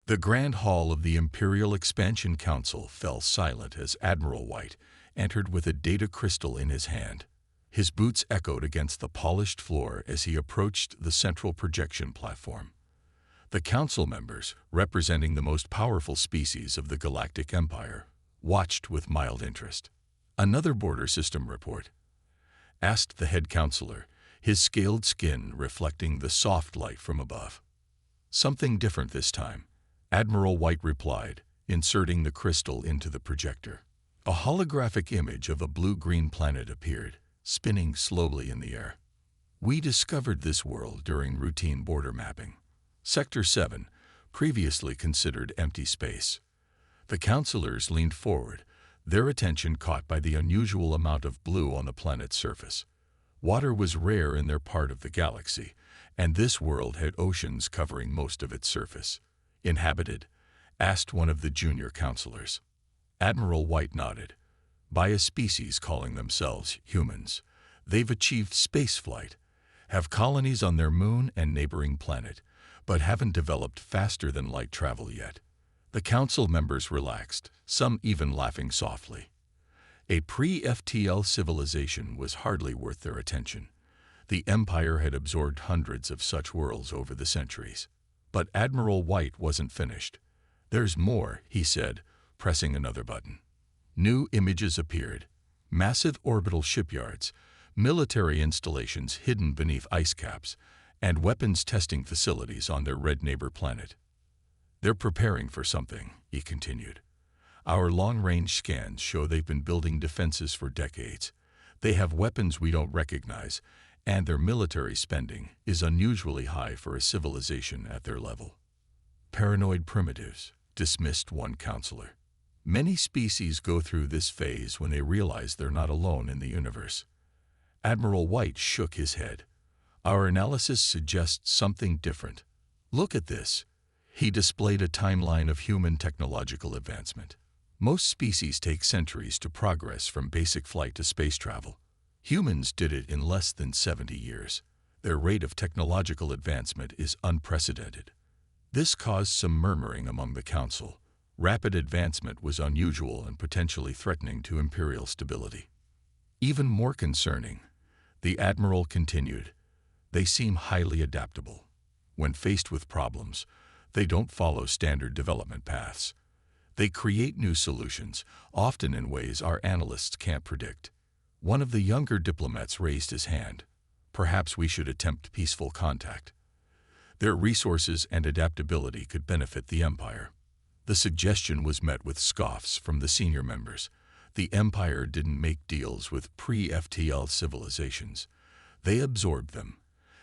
The Grand Hall of the Imperial Expansion Council fell silent as Admiral White entered with a data crystal in his hand. His boots echoed against the polished floor as he approached the central projection platform. The council members, representing the most powerful species of the Galactic Empire, watched with mild interest. "Another border system report?" asked the head counselor, his scaled skin reflecting the soft light from above. "Something different this time," Admiral White replied, inserting the crystal into the projector. A holographic image of a blue-green planet appeared, spinning slowly in the air. "We discovered this world during routine border mapping. Sector 7, previously considered empty space." The counselors leaned forward, their attention caught by the unusual amount of blue on the planet's surface. Water was rare in their part of the galaxy, and this world had oceans covering most of its surface. "Inhabited?" asked one of the junior counselors. Admiral White nodded. "By a species calling themselves humans. They've achieved spaceflight, have colonies on their moon and neighboring planet, but haven't developed faster-than-light travel yet." The council members relaxed, some even laughing softly. A pre-FTL civilization was hardly worth their attention. The Empire had absorbed hundreds of such worlds over the centuries. But Admiral White wasn't finished. "There's more," he said, pressing another button. New images appeared. Massive orbital shipyards, military installations hidden beneath ice caps, and weapons testing facilities on their red neighbor planet. "They're preparing for something," he continued. "Our long-range scans show they've been building defenses for decades. They have weapons we don't recognize, and their military spending is unusually high for a civilization at their level." "Paranoid primitives," dismissed one counselor. "Many species go through this phase when they realize they're not alone in the universe." Admiral White shook his head. "Our analysis suggests something different. Look at this." He displayed a timeline of human technological advancement. Most species take centuries to progress from basic flight to space travel. Humans did it in less than 70 years. Their rate of technological advancement is unprecedented. This caused some murmuring among the council. Rapid advancement was unusual and potentially threatening to Imperial stability. "Even more concerning," the Admiral continued, "they seem highly adaptable. When faced with problems, they don't follow standard development paths. They create new solutions, often in ways our analysts can't predict." One of the younger diplomats raised his hand. "Perhaps we should attempt peaceful contact. Their resources and adaptability could benefit the Empire." The suggestion was met with scoffs from the senior members. The Empire didn't make deals with pre-FTL civilizations. They absorbed them,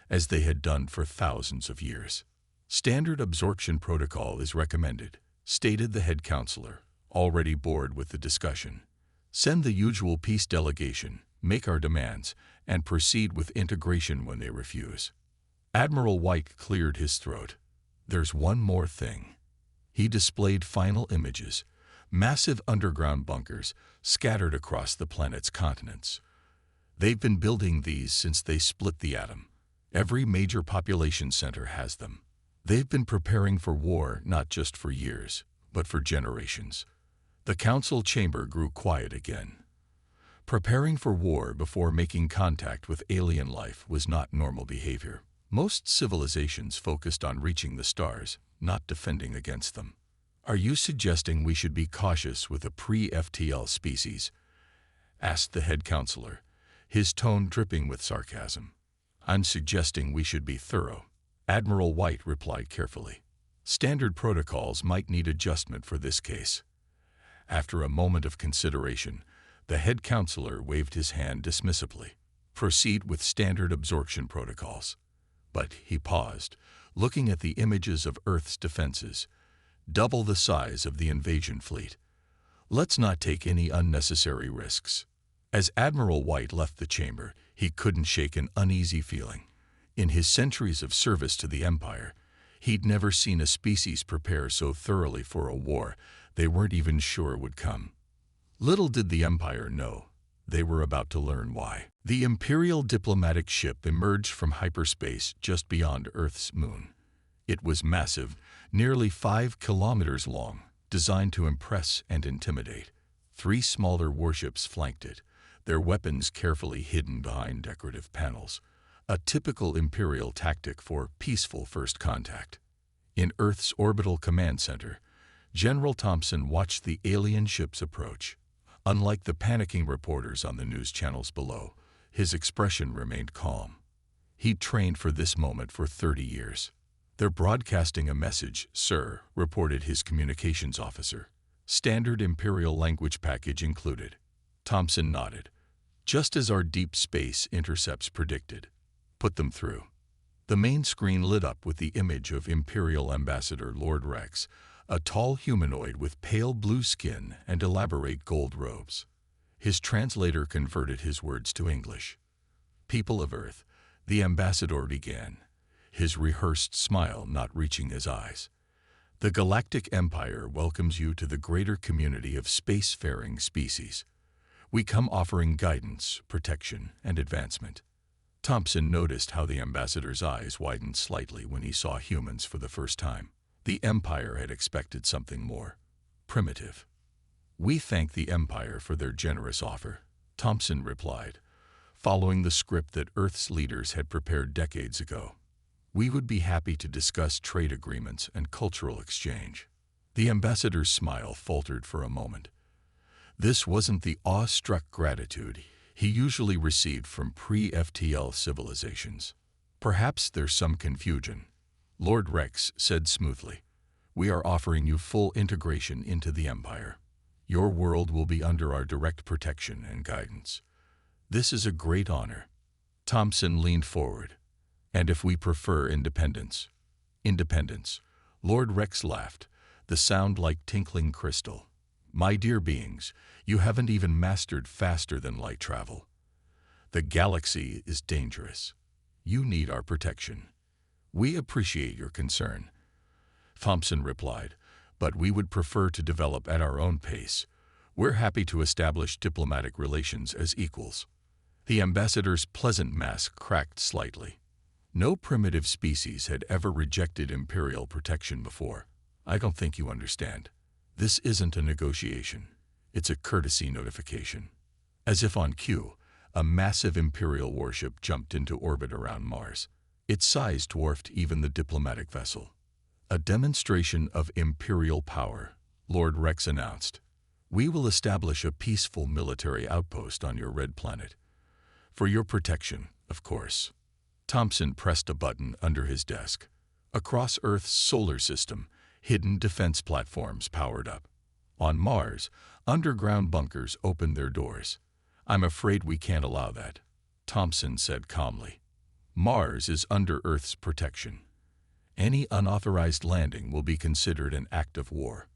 as they had done for thousands of years. "Standard absorption protocol is recommended," stated the head counselor, already bored with the discussion. "Send the usual peace delegation, make our demands, and proceed with integration when they refuse." Admiral White cleared his throat. "There's one more thing." He displayed final images, massive underground bunkers scattered across the planet's continents. "They've been building these since they split the atom. Every major population center has them. They've been preparing for war not just for years, but for generations." The council chamber grew quiet again. Preparing for war before making contact with alien life was not normal behavior. Most civilizations focused on reaching the stars, not defending against them. "Are you suggesting we should be cautious with a pre-FTL species?" asked the head counselor, his tone dripping with sarcasm. "I'm suggesting we should be thorough," Admiral White replied carefully. "Standard protocols might need adjustment for this case." After a moment of consideration, the head counselor waved his hand dismissively. "Proceed with standard absorption protocols." But he paused, looking at the images of Earth's defenses, double the size of the invasion fleet. "Let's not take any unnecessary risks." As Admiral White left the chamber, he couldn't shake an uneasy feeling. In his centuries of service to the Empire, he'd never seen a species prepare so thoroughly for a war they weren't even sure would come. Little did the Empire know, they were about to learn why. The Imperial diplomatic ship emerged from hyperspace just beyond Earth's moon. It was massive, nearly 5 kilometers long, designed to impress and intimidate. 3 smaller warships flanked it, their weapons carefully hidden behind decorative panels, a typical Imperial tactic for peaceful first contact. In Earth's orbital command center, General Thompson watched the alien ships approach. Unlike the panicking reporters on the news channels below, his expression remained calm. He'd trained for this moment for 30 years. "They're broadcasting a message, sir," reported his communications officer. "Standard Imperial language package included." Thompson nodded. "Just as our deep space intercepts predicted. Put them through." The main screen lit up with the image of Imperial Ambassador Lord Rex, a tall humanoid with pale blue skin and elaborate gold robes. His translator converted his words to English. "People of Earth," the ambassador began, his rehearsed smile not reaching his eyes. "The Galactic Empire welcomes you to the greater community of spacefaring species. We come offering guidance, protection, and advancement." Thompson noticed how the ambassador's eyes widened slightly when he saw humans for the first time. The Empire had expected something more primitive. "We thank the Empire for their generous offer," Thompson replied, following the script that Earth's leaders had prepared decades ago. "We would be happy to discuss trade agreements and cultural exchange." The ambassador's smile faltered for a moment. This wasn't the awe-struck gratitude he usually received from pre-FTL civilizations. "Perhaps there's some confusion," Lord Rex said smoothly. "We are offering you full integration into the Empire. Your world will be under our direct protection and guidance. This is a great honor." Thompson leaned forward. "And if we prefer independence?" "Independence." Lord Rex laughed, the sound like tinkling crystal. "My dear beings, you haven't even mastered faster than light travel. The galaxy is dangerous. You need our protection. We appreciate your concern," Thompson replied, "but we would prefer to develop at our own pace. We're happy to establish diplomatic relations as equals." The ambassador's pleasant mask cracked slightly. No primitive species had ever rejected Imperial protection before. "I don't think you understand. This isn't a negotiation. It's a courtesy notification." As if on cue, a massive Imperial warship jumped into orbit around Mars. Its size dwarfed even the diplomatic vessel. "A demonstration of Imperial power," Lord Rex announced. "We will establish a peaceful military outpost on your red planet. For your protection, of course." Thompson pressed a button under his desk. Across Earth's solar system, hidden defense platforms powered up. On Mars, underground bunkers opened their doors. "I'm afraid we can't allow that," Thompson said calmly. "Mars is under Earth's protection. Any unauthorized landing will be considered an act of war."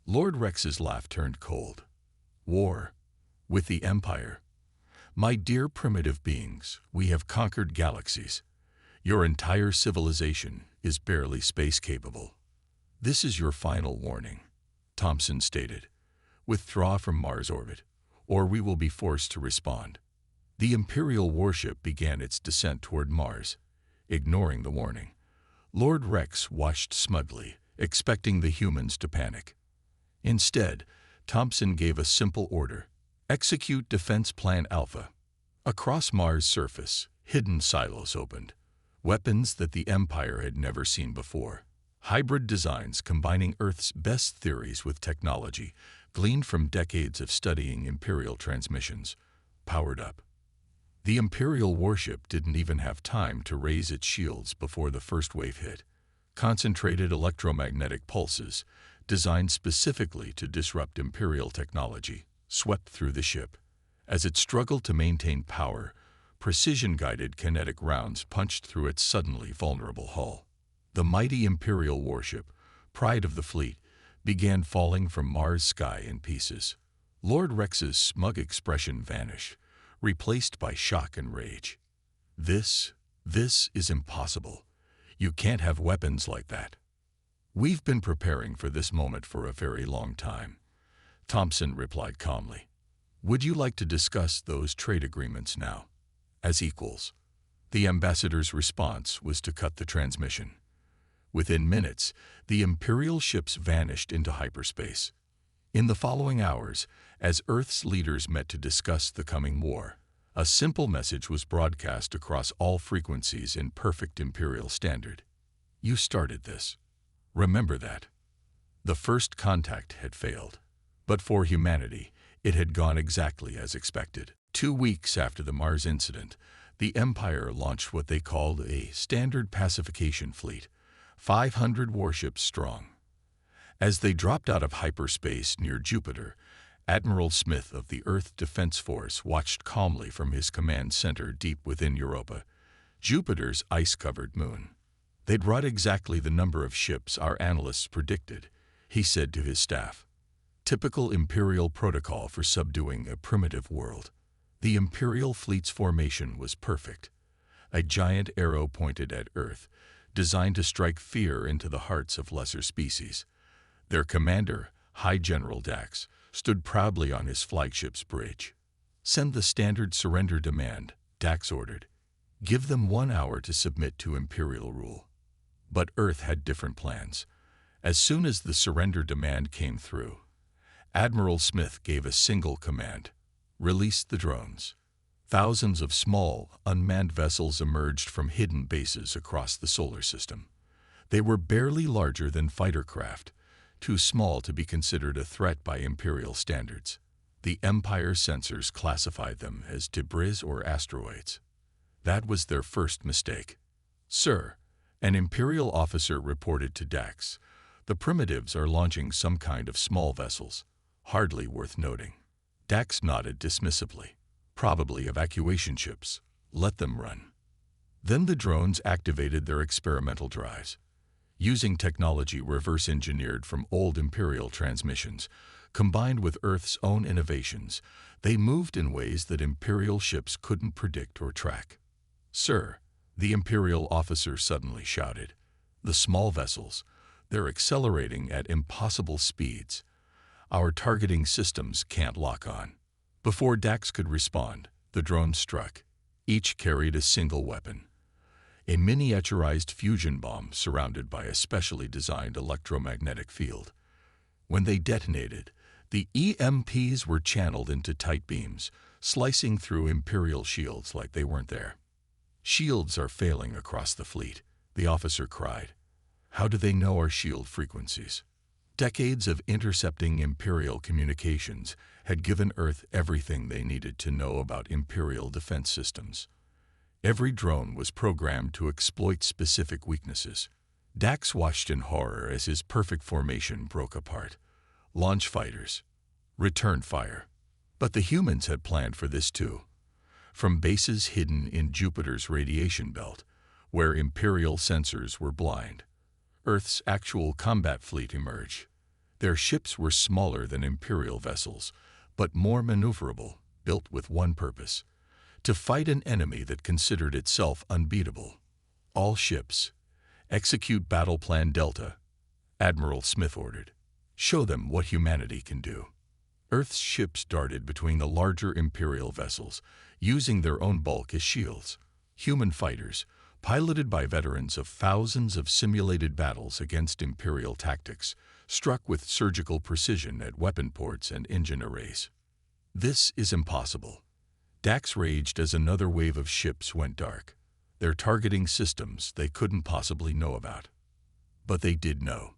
Lord Rex's laugh turned cold. "War? With the Empire? My dear primitive beings, we have conquered galaxies. Your entire civilization is barely space-capable. This is your final warning," Thompson stated. "Withdraw from Mars orbit, or we will be forced to respond." The Imperial warship began its descent toward Mars, ignoring the warning. Lord Rex watched smugly, expecting the humans to panic. Instead, Thompson gave a simple order: execute Defense Plan Alpha. Across Mars' surface, hidden silos opened, weapons that the Empire had never seen before. Hybrid designs combining Earth's best theories with technology, gleaned from decades of studying Imperial transmissions, powered up. The Imperial warship didn't even have time to raise its shields before the first wave hit. Concentrated electromagnetic pulses, designed specifically to disrupt Imperial technology, swept through the ship. As it struggled to maintain power, precision-guided kinetic rounds punched through its suddenly vulnerable hull. The mighty Imperial warship, pride of the fleet, began falling from Mars' sky in pieces. Lord Rex's smug expression vanished, replaced by shock and rage. This is impossible. You can't have weapons like that." "We've been preparing for this moment for a very long time," Thompson replied calmly. "Would you like to discuss those trade agreements now? As equals?" The ambassador's response was to cut the transmission. Within minutes, the Imperial ships vanished into hyperspace. In the following hours, as Earth's leaders met to discuss the coming war, a simple message was broadcast across all frequencies in perfect Imperial standard. You started this. Remember that. The first contact had failed. But for humanity, it had gone exactly as expected. 2 weeks after the Mars incident, the Empire launched what they called a standard pacification fleet, 500 warships strong. As they dropped out of hyperspace near Jupiter, Admiral Smith of the Earth Defense Force watched calmly from his command center deep within Europa, Jupiter's ice-covered moon. They'd brought exactly the number of ships our analysts predicted, he said to his staff. Typical Imperial protocol for subduing a primitive world. The Imperial fleet's formation was perfect. A giant arrow pointed at Earth, designed to strike fear into the hearts of lesser species. Their commander, High General Dax, stood proudly on his flagship's bridge. Send the standard surrender demand, Dax ordered. Give them 1 hour to submit to Imperial rule. But Earth had different plans. As soon as the surrender demand came through, Admiral Smith gave a single command: release the drones. Thousands of small, unmanned vessels emerged from hidden bases across the solar system. They were barely larger than fighter craft, too small to be considered a threat by Imperial standards. The Empire sensors classified them as debris or asteroids. That was their first mistake. Sir, an Imperial officer reported to Dax, the primitives are launching some kind of small vessels, hardly worth noting. Dax nodded dismissively. Probably evacuation ships. Let them run. Then the drones activated their experimental drives. Using technology reverse-engineered from old Imperial transmissions, combined with Earth's own innovations, they moved in ways that Imperial ships couldn't predict or track. Sir, the Imperial officer suddenly shouted. The small vessels, they're accelerating at impossible speeds. Our targeting systems can't lock on. Before Dax could respond, the drones struck. Each carried a single weapon. A miniaturized fusion bomb surrounded by a specially designed electromagnetic field. When they detonated, the EMPs were channeled into tight beams, slicing through Imperial shields like they weren't there. Shields are failing across the fleet, the officer cried. How do they know our shield frequencies? Decades of intercepting Imperial communications had given Earth everything they needed to know about Imperial defense systems. Every drone was programmed to exploit specific weaknesses. Dax watched in horror as his perfect formation broke apart. Launch fighters. Return fire. But the humans had planned for this too. From bases hidden in Jupiter's radiation belt, where Imperial sensors were blind, Earth's actual combat fleet emerged. Their ships were smaller than Imperial vessels, but more maneuverable, built with one purpose: to fight an enemy that considered itself unbeatable. All ships, execute Battle Plan Delta, Admiral Smith ordered. Show them what humanity can do. Earth's ships darted between the larger Imperial vessels, using their own bulk as shields. Human fighters, piloted by veterans of thousands of simulated battles against Imperial tactics, struck with surgical precision at weapon ports and engine arrays. This is impossible. Dax raged as another wave of ships went dark. Their targeting systems they couldn't possibly know about. But they did know.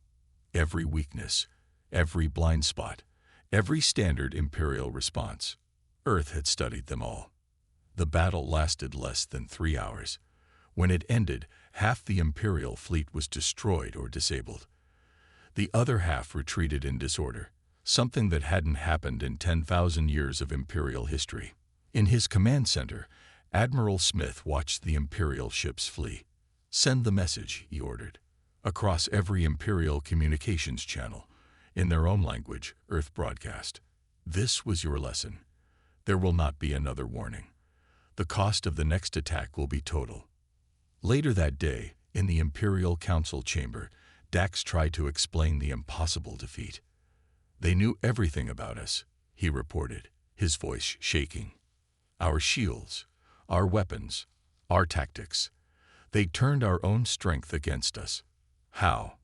Every weakness, every blind spot, every standard Imperial response. Earth had studied them all. The battle lasted less than 3 hours. When it ended, half the Imperial fleet was destroyed or disabled. The other half retreated in disorder, something that hadn't happened in 10,000 years of Imperial history. In his command center, Admiral Smith watched the Imperial ships flee. Send the message, he ordered. Across every Imperial communications channel, in their own language, Earth broadcast. This was your lesson. There will not be another warning. The cost of the next attack will be total. Later that day, in the Imperial Council chamber, Dax tried to explain the impossible defeat. They knew everything about us, he reported, his voice shaking. Our shields, our weapons, our tactics. They turned our own strength against us. How?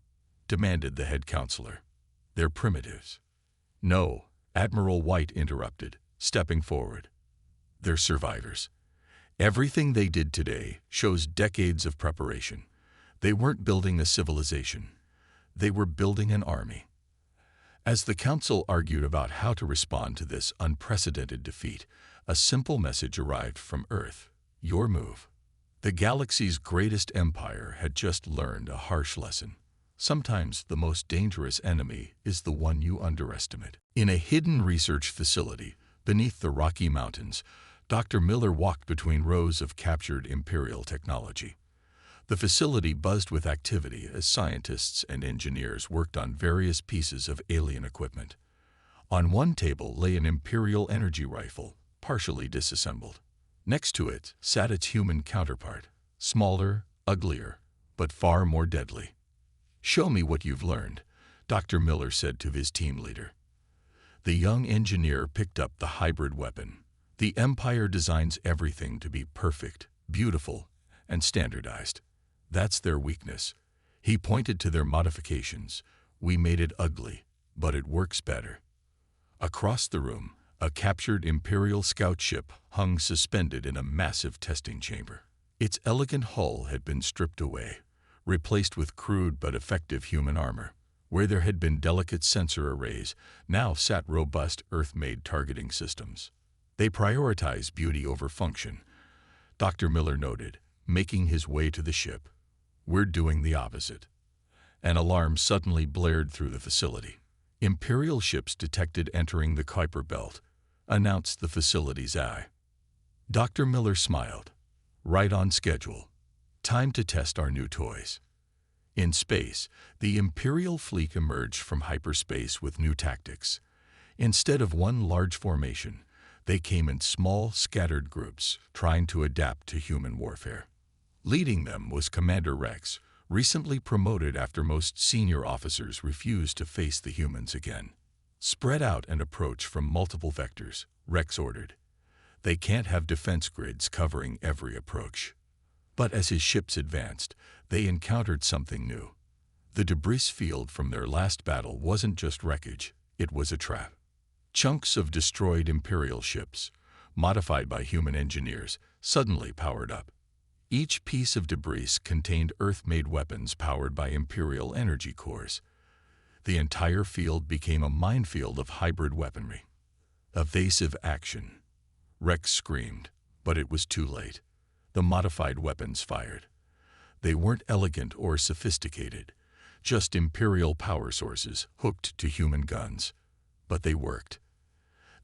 Demanded the head counselor. They're primitives. No, Admiral White interrupted, stepping forward. They're survivors. Everything they did today shows decades of preparation. They weren't building a civilization. They were building an army. As the council argued about how to respond to this unprecedented defeat, a simple message arrived from Earth. Your move. The galaxy's greatest empire had just learned a harsh lesson. Sometimes the most dangerous enemy is the one you underestimate. In a hidden research facility beneath the Rocky Mountains, Dr. Miller walked between rows of captured Imperial technology. The facility buzzed with activity as scientists and engineers worked on various pieces of alien equipment. On one table lay an Imperial energy rifle, partially disassembled. Next to it sat its human counterpart, smaller, uglier, but far more deadly. Show me what you've learned, Dr. Miller said to his team leader. The young engineer picked up the hybrid weapon. The Empire designs everything to be perfect, beautiful, and standardized. That's their weakness. He pointed to their modifications. We made it ugly, but it works better. Across the room, a captured Imperial scout ship hung suspended in a massive testing chamber. Its elegant hull had been stripped away, replaced with crude but effective human armor. Where there had been delicate sensor arrays, now sat robust Earth-made targeting systems. They prioritize beauty over function, Dr. Miller noted, making his way to the ship. We're doing the opposite. An alarm suddenly blared through the facility. Imperial ships detected entering the Kuiper Belt, announced the facility's eye. Dr. Miller smiled. Right on schedule. Time to test our new toys. In space, the Imperial fleet emerged from hyperspace with new tactics. Instead of one large formation, they came in small, scattered groups, trying to adapt to human warfare. Leading them was Commander Rex, recently promoted after most senior officers refused to face the humans again. Spread out and approach from multiple vectors, Rex ordered. They can't have defense grids covering every approach. But as his ships advanced, they encountered something new. The debris field from their last battle wasn't just wreckage, it was a trap. Chunks of destroyed Imperial ships, modified by human engineers, suddenly powered up. Each piece of debris contained Earth-made weapons powered by Imperial energy cores. The entire field became a minefield of hybrid weaponry. Evasive action. Rex screamed, but it was too late. The modified weapons fired. They weren't elegant or sophisticated, just Imperial power sources hooked to human guns. But they worked.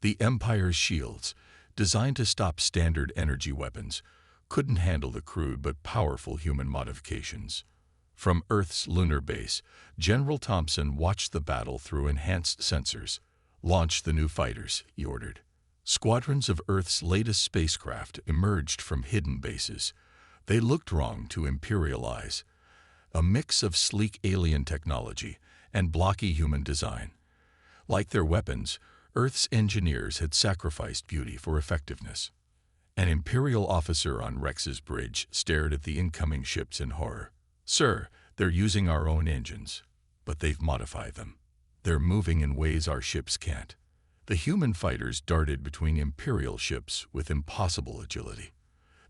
The Empire's shields, designed to stop standard energy weapons, couldn't handle the crude but powerful human modifications. From Earth's lunar base, General Thompson watched the battle through enhanced sensors. Launch the new fighters, he ordered. Squadrons of Earth's latest spacecraft emerged from hidden bases. They looked wrong to Imperial eyes. A mix of sleek alien technology and blocky human design. Like their weapons, Earth's engineers had sacrificed beauty for effectiveness. An Imperial officer on Rex's bridge stared at the incoming ships in horror. Sir, they're using our own engines, but they've modified them. They're moving in ways our ships can't. The human fighters darted between Imperial ships with impossible agility.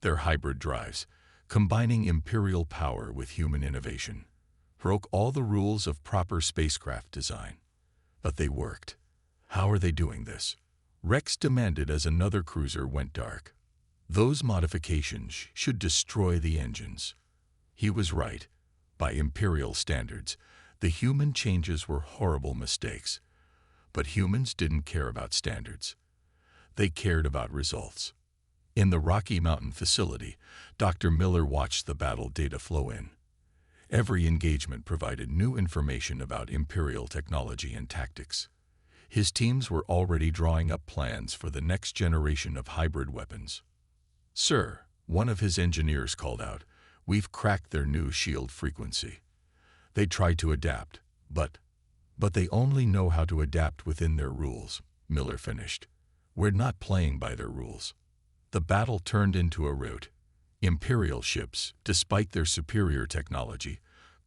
Their hybrid drives, combining Imperial power with human innovation, broke all the rules of proper spacecraft design. But they worked. How are they doing this? Rex demanded as another cruiser went dark. Those modifications should destroy the engines. He was right. By Imperial standards, the human changes were horrible mistakes. But humans didn't care about standards. They cared about results. In the Rocky Mountain facility, Dr. Miller watched the battle data flow in. Every engagement provided new information about Imperial technology and tactics. His teams were already drawing up plans for the next generation of hybrid weapons. Sir, one of his engineers called out, we've cracked their new shield frequency. They tried to adapt, but they only know how to adapt within their rules, Miller finished. We're not playing by their rules. The battle turned into a rout. Imperial ships, despite their superior technology,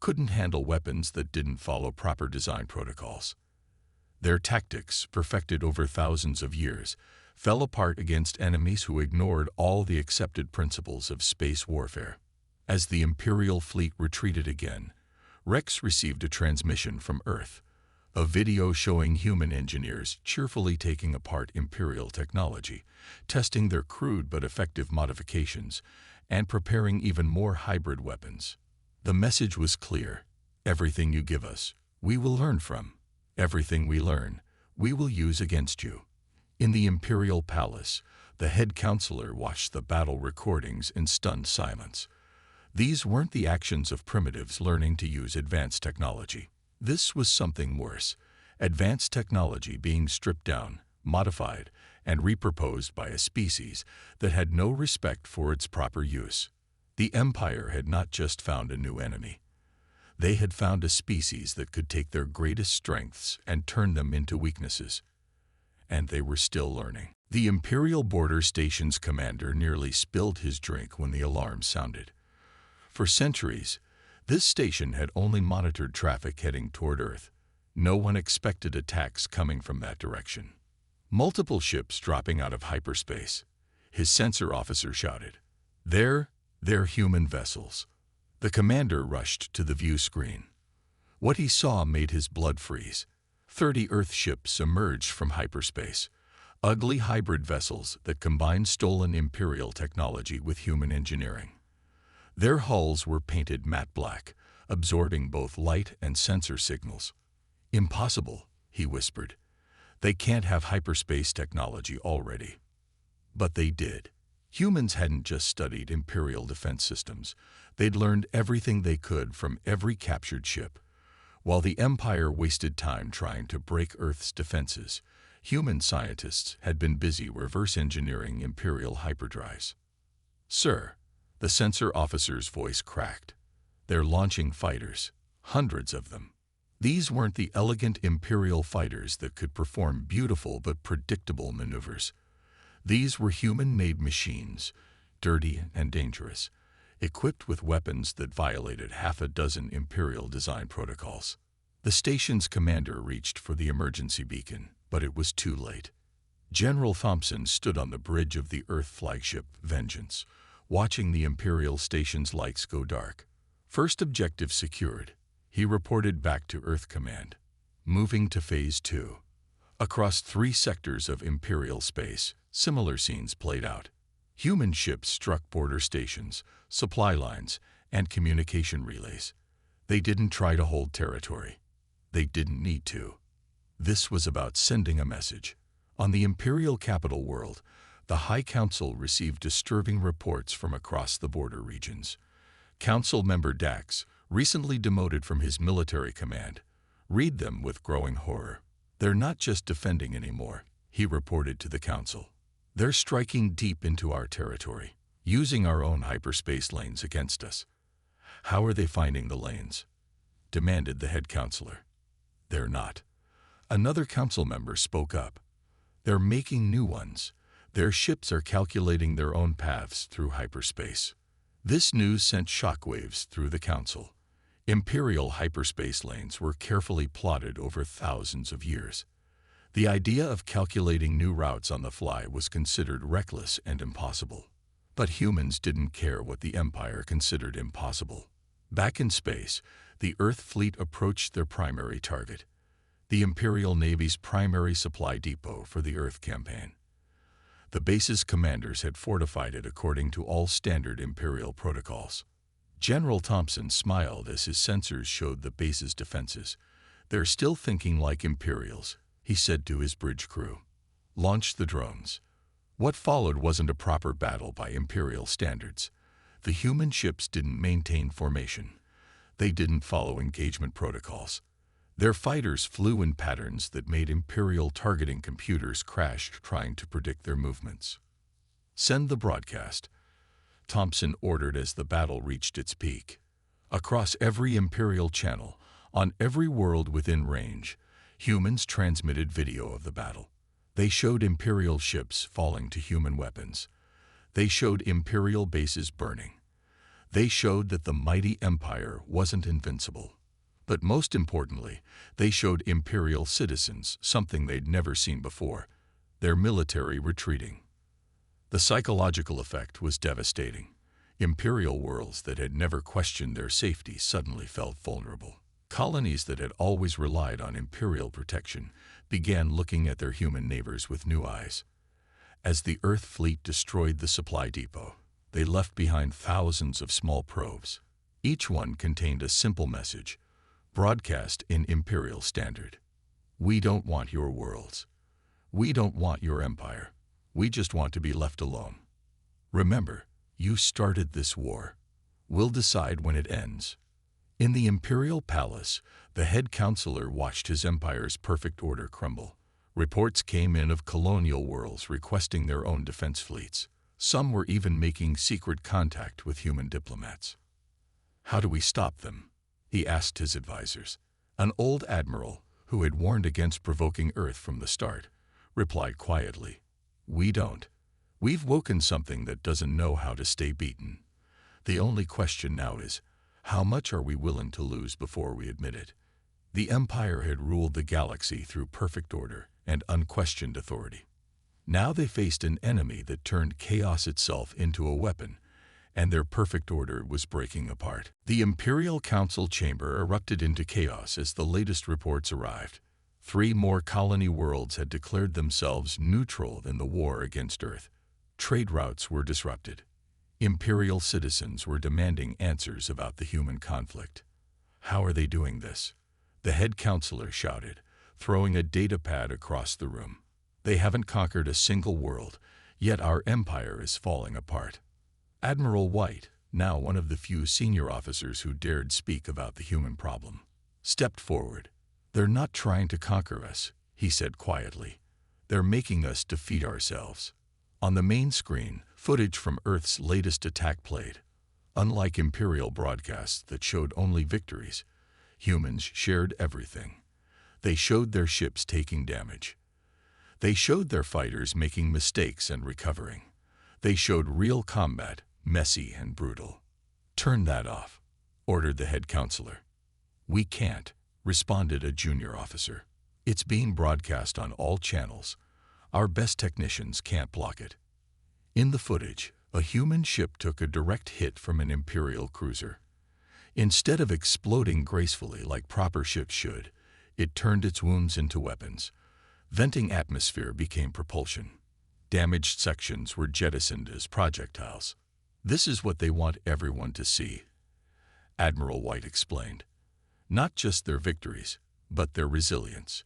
couldn't handle weapons that didn't follow proper design protocols. Their tactics, perfected over thousands of years, fell apart against enemies who ignored all the accepted principles of space warfare. As the Imperial fleet retreated again, Rex received a transmission from Earth, a video showing human engineers cheerfully taking apart Imperial technology, testing their crude but effective modifications, and preparing even more hybrid weapons. The message was clear: everything you give us, we will learn from. Everything we learn, we will use against you. In the Imperial Palace, the head counselor watched the battle recordings in stunned silence. These weren't the actions of primitives learning to use advanced technology. This was something worse: advanced technology being stripped down, modified, and repurposed by a species that had no respect for its proper use. The Empire had not just found a new enemy. They had found a species that could take their greatest strengths and turn them into weaknesses. And they were still learning. The Imperial Border Station's commander nearly spilled his drink when the alarm sounded. For centuries, this station had only monitored traffic heading toward Earth. No one expected attacks coming from that direction. Multiple ships dropping out of hyperspace. His sensor officer shouted, They're human vessels." The commander rushed to the view screen. What he saw made his blood freeze. 30 Earth ships emerged from hyperspace. Ugly hybrid vessels that combined stolen Imperial technology with human engineering. Their hulls were painted matte black, absorbing both light and sensor signals. "Impossible," he whispered. "They can't have hyperspace technology already." But they did. Humans hadn't just studied Imperial defense systems. They'd learned everything they could from every captured ship. While the Empire wasted time trying to break Earth's defenses, human scientists had been busy reverse engineering Imperial hyperdrives. "Sir," the sensor officer's voice cracked. "They're launching fighters, hundreds of them. These weren't the elegant Imperial fighters that could perform beautiful but predictable maneuvers. These were human-made machines, dirty and dangerous, equipped with weapons that violated half a dozen Imperial design protocols." The station's commander reached for the emergency beacon, but it was too late. General Thompson stood on the bridge of the Earth flagship Vengeance, watching the Imperial station's lights go dark. "First objective secured," he reported back to Earth Command. "Moving to Phase 2. Across 3 sectors of Imperial space, similar scenes played out. Human ships struck border stations, supply lines, and communication relays. They didn't try to hold territory. They didn't need to. This was about sending a message. On the Imperial capital world, the High Council received disturbing reports from across the border regions. Council member Dax, recently demoted from his military command, read them with growing horror. "They're not just defending anymore," he reported to the Council. "They're striking deep into our territory, using our own hyperspace lanes against us." "How are they finding the lanes?" demanded the head counselor. "They're not." Another council member spoke up. "They're making new ones. Their ships are calculating their own paths through hyperspace." This news sent shockwaves through the council. Imperial hyperspace lanes were carefully plotted over thousands of years. The idea of calculating new routes on the fly was considered reckless and impossible. But humans didn't care what the Empire considered impossible. Back in space, the Earth fleet approached their primary target, the Imperial Navy's primary supply depot for the Earth campaign. The base's commanders had fortified it according to all standard Imperial protocols. General Thompson smiled as his sensors showed the base's defenses. "They're still thinking like Imperials," he said to his bridge crew. "Launch the drones." What followed wasn't a proper battle by Imperial standards. The human ships didn't maintain formation. They didn't follow engagement protocols. Their fighters flew in patterns that made Imperial targeting computers crash trying to predict their movements. "Send the broadcast," Thompson ordered as the battle reached its peak. Across every Imperial channel, on every world within range, humans transmitted video of the battle. They showed Imperial ships falling to human weapons. They showed Imperial bases burning. They showed that the mighty empire wasn't invincible. But most importantly, they showed Imperial citizens something they'd never seen before: their military retreating. The psychological effect was devastating. Imperial worlds that had never questioned their safety suddenly felt vulnerable. Colonies that had always relied on Imperial protection began looking at their human neighbors with new eyes. As the Earth fleet destroyed the supply depot, they left behind thousands of small probes. Each one contained a simple message, broadcast in Imperial standard. "We don't want your worlds. We don't want your empire. We just want to be left alone. Remember, you started this war. We'll decide when it ends." In the Imperial Palace, the head counselor watched his empire's perfect order crumble. Reports came in of colonial worlds requesting their own defense fleets. Some were even making secret contact with human diplomats. "How do we stop them?" he asked his advisors. An old admiral, who had warned against provoking Earth from the start, replied quietly, "We don't. We've woken something that doesn't know how to stay beaten. The only question now is, how much are we willing to lose before we admit it?" The Empire had ruled the galaxy through perfect order and unquestioned authority. Now they faced an enemy that turned chaos itself into a weapon, and their perfect order was breaking apart. The Imperial Council chamber erupted into chaos as the latest reports arrived. 3 more colony worlds had declared themselves neutral in the war against Earth. Trade routes were disrupted. Imperial citizens were demanding answers about the human conflict. "How are they doing this?" the head counselor shouted, throwing a data pad across the room. "They haven't conquered a single world, yet our empire is falling apart." Admiral White, now one of the few senior officers who dared speak about the human problem, stepped forward. "They're not trying to conquer us," he said quietly. "They're making us defeat ourselves." On the main screen, footage from Earth's latest attack played. Unlike Imperial broadcasts that showed only victories, humans shared everything. They showed their ships taking damage. They showed their fighters making mistakes and recovering. They showed real combat, messy and brutal. "Turn that off," ordered the head counselor. "We can't," responded a junior officer. "It's being broadcast on all channels. Our best technicians can't block it." In the footage, a human ship took a direct hit from an Imperial cruiser. Instead of exploding gracefully like proper ships should, it turned its wounds into weapons. Venting atmosphere became propulsion. Damaged sections were jettisoned as projectiles. "This is what they want everyone to see," Admiral White explained. "Not just their victories, but their resilience.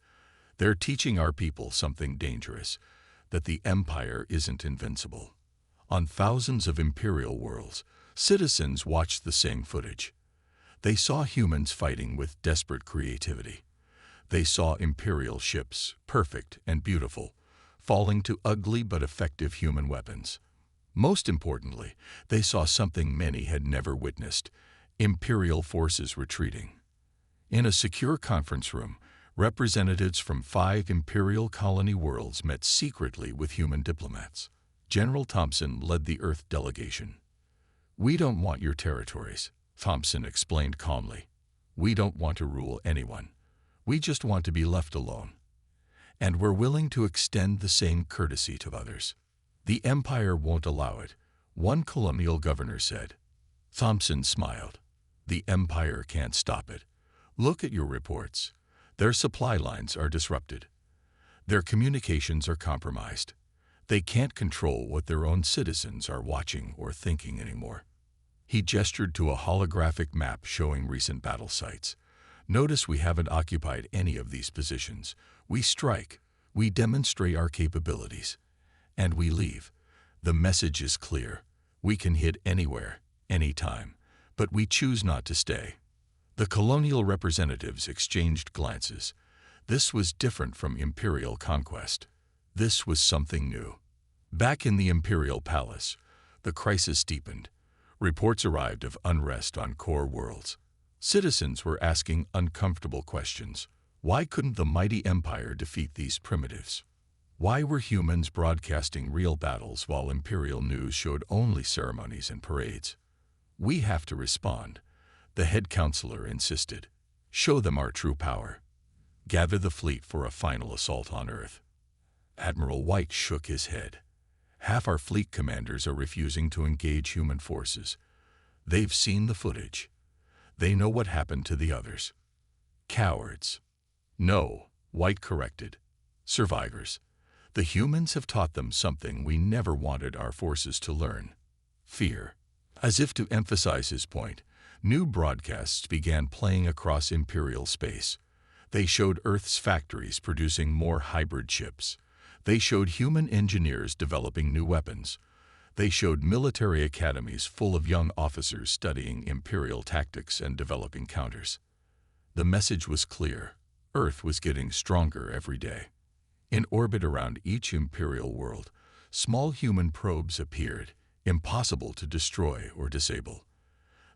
They're teaching our people something dangerous, that the Empire isn't invincible." On thousands of Imperial worlds, citizens watched the same footage. They saw humans fighting with desperate creativity. They saw Imperial ships, perfect and beautiful, falling to ugly but effective human weapons. Most importantly, they saw something many had never witnessed: Imperial forces retreating. In a secure conference room, representatives from 5 Imperial colony worlds met secretly with human diplomats. General Thompson led the Earth delegation. "We don't want your territories," Thompson explained calmly. "We don't want to rule anyone. We just want to be left alone. And we're willing to extend the same courtesy to others." "The Empire won't allow it," one colonial governor said. Thompson smiled. "The Empire can't stop it. Look at your reports. Their supply lines are disrupted. Their communications are compromised. They can't control what their own citizens are watching or thinking anymore." He gestured to a holographic map showing recent battle sites. "Notice we haven't occupied any of these positions. We strike, we demonstrate our capabilities, and we leave. The message is clear. We can hit anywhere, anytime, but we choose not to stay." The colonial representatives exchanged glances. This was different from Imperial conquest. This was something new. Back in the Imperial Palace, the crisis deepened. Reports arrived of unrest on core worlds. Citizens were asking uncomfortable questions. Why couldn't the mighty Empire defeat these primitives? Why were humans broadcasting real battles while Imperial news showed only ceremonies and parades? We have to respond, the head counselor insisted. Show them our true power. Gather the fleet for a final assault on Earth. Admiral White shook his head. Half our fleet commanders are refusing to engage human forces. They've seen the footage. They know what happened to the others. Cowards. No, White corrected. Survivors. The humans have taught them something we never wanted our forces to learn. Fear. As if to emphasize his point, new broadcasts began playing across Imperial space. They showed Earth's factories producing more hybrid ships. They showed human engineers developing new weapons. They showed military academies full of young officers studying Imperial tactics and developing counters. The message was clear. Earth was getting stronger every day. In orbit around each Imperial world, small human probes appeared, impossible to destroy or disable.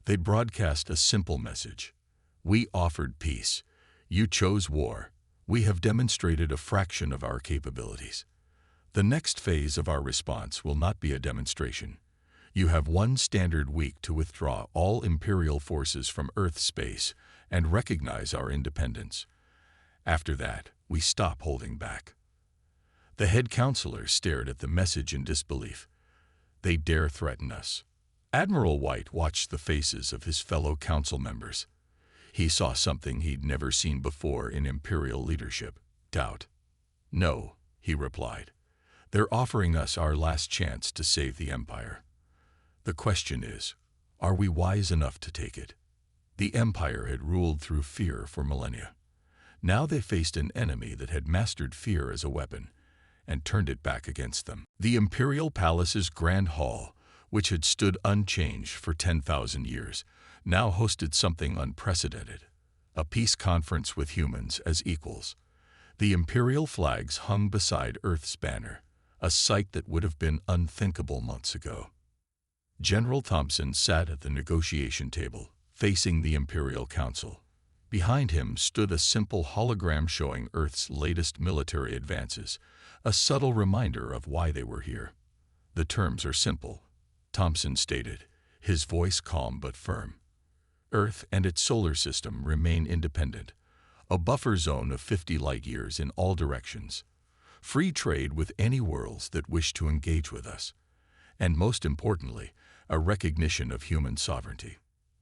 They broadcast a simple message. We offered peace. You chose war. We have demonstrated a fraction of our capabilities. The next phase of our response will not be a demonstration. You have one standard week to withdraw all Imperial forces from Earth space and recognize our independence. After that, we stop holding back. The head counselor stared at the message in disbelief. They dare threaten us. Admiral White watched the faces of his fellow council members. He saw something he'd never seen before in Imperial leadership: doubt. No, he replied. They're offering us our last chance to save the Empire. The question is, are we wise enough to take it? The Empire had ruled through fear for millennia. Now they faced an enemy that had mastered fear as a weapon and turned it back against them. The Imperial Palace's Grand Hall, which had stood unchanged for 10,000 years, now hosted something unprecedented: a peace conference with humans as equals. The Imperial flags hung beside Earth's banner, a sight that would have been unthinkable months ago. General Thompson sat at the negotiation table, facing the Imperial Council. Behind him stood a simple hologram showing Earth's latest military advances, a subtle reminder of why they were here. The terms are simple, Thompson stated, his voice calm but firm. Earth and its solar system remain independent, a buffer zone of 50 light-years in all directions. Free trade with any worlds that wish to engage with us. And most importantly, a recognition of human sovereignty.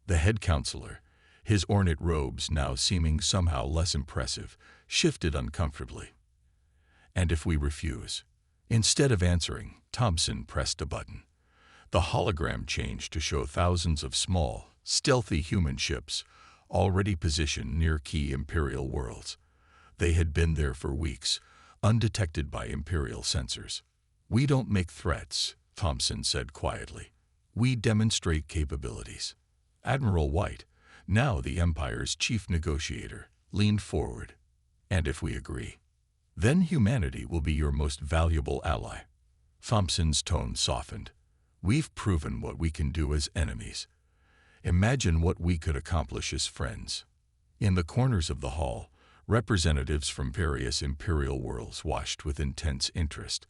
The head counselor, his ornate robes now seeming somehow less impressive, shifted uncomfortably. And if we refuse? Instead of answering, Thompson pressed a button. The hologram changed to show thousands of small, stealthy human ships already positioned near key Imperial worlds. They had been there for weeks, undetected by Imperial sensors. We don't make threats, Thompson said quietly. We demonstrate capabilities. Admiral White, now the Empire's chief negotiator, leaned forward. And if we agree, then humanity will be your most valuable ally. Thompson's tone softened. We've proven what we can do as enemies. Imagine what we could accomplish as friends. In the corners of the hall, representatives from various Imperial worlds watched with intense interest.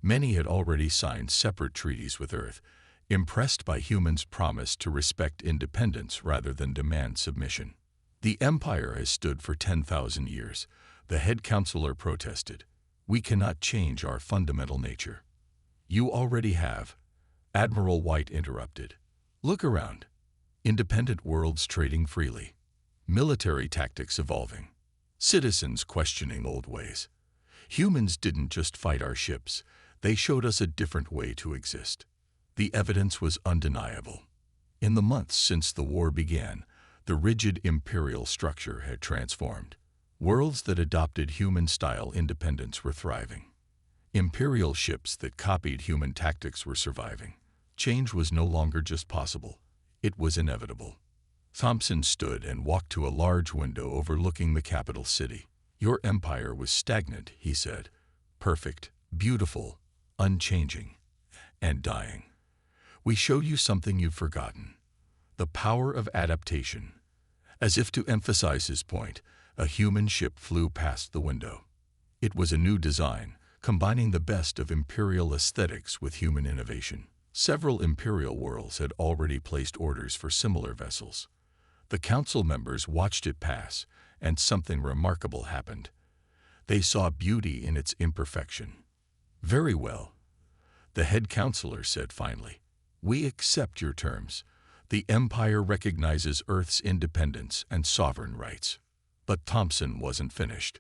Many had already signed separate treaties with Earth, impressed by humans' promise to respect independence rather than demand submission. The Empire has stood for 10,000 years, the head counselor protested. We cannot change our fundamental nature. You already have. Admiral White interrupted. Look around. Independent worlds trading freely. Military tactics evolving. Citizens questioning old ways. Humans didn't just fight our ships, they showed us a different way to exist. The evidence was undeniable. In the months since the war began, the rigid Imperial structure had transformed. Worlds that adopted human-style independence were thriving. Imperial ships that copied human tactics were surviving. Change was no longer just possible, it was inevitable. Thompson stood and walked to a large window overlooking the capital city. Your empire was stagnant, he said. Perfect, beautiful, unchanging, and dying. We showed you something you've forgotten. The power of adaptation. As if to emphasize his point, a human ship flew past the window. It was a new design, combining the best of Imperial aesthetics with human innovation. Several Imperial worlds had already placed orders for similar vessels. The council members watched it pass, and something remarkable happened. They saw beauty in its imperfection. "Very well," the head counselor said finally. "We accept your terms. The Empire recognizes Earth's independence and sovereign rights." But Thompson wasn't finished.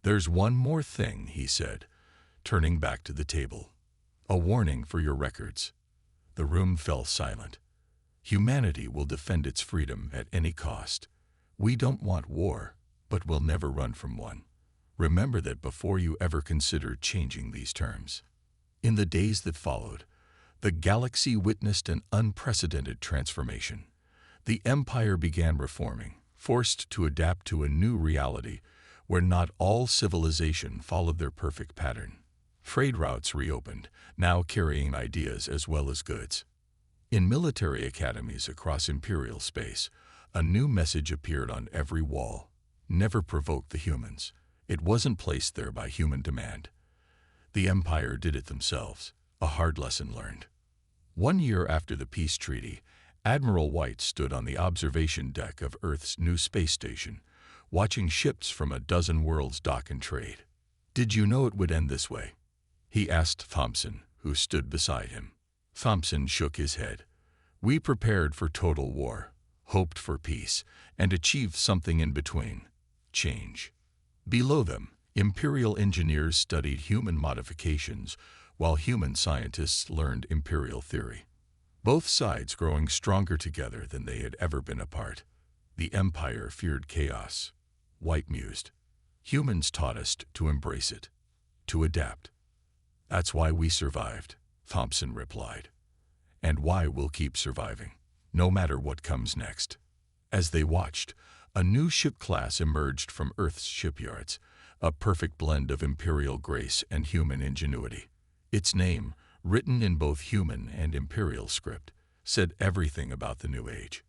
"There's one more thing," he said, turning back to the table. "A warning for your records." The room fell silent. "Humanity will defend its freedom at any cost. We don't want war, but we'll never run from one. Remember that before you ever consider changing these terms." In the days that followed, the galaxy witnessed an unprecedented transformation. The Empire began reforming, forced to adapt to a new reality where not all civilization followed their perfect pattern. Trade routes reopened, now carrying ideas as well as goods. In military academies across Imperial space, a new message appeared on every wall. Never provoke the humans. It wasn't placed there by human demand. The Empire did it themselves, a hard lesson learned. 1 year after the peace treaty, Admiral White stood on the observation deck of Earth's new space station, watching ships from a dozen worlds dock and trade. "Did you know it would end this way?" he asked Thompson, who stood beside him. Thompson shook his head. "We prepared for total war, hoped for peace, and achieved something in between: change." Below them, Imperial engineers studied human modifications, while human scientists learned Imperial theory. Both sides growing stronger together than they had ever been apart. The Empire feared chaos. White mused. "Humans taught us to embrace it, to adapt." "That's why we survived," Thompson replied. "And why we'll keep surviving, no matter what comes next." As they watched, a new ship class emerged from Earth's shipyards, a perfect blend of Imperial grace and human ingenuity. Its name, written in both human and Imperial script, said everything about the new age.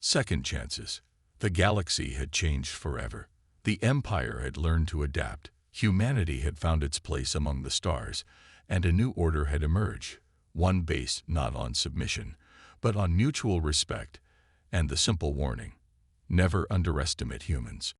Second chances. The galaxy had changed forever. The Empire had learned to adapt, humanity had found its place among the stars, and a new order had emerged, one based not on submission, but on mutual respect and the simple warning: never underestimate humans.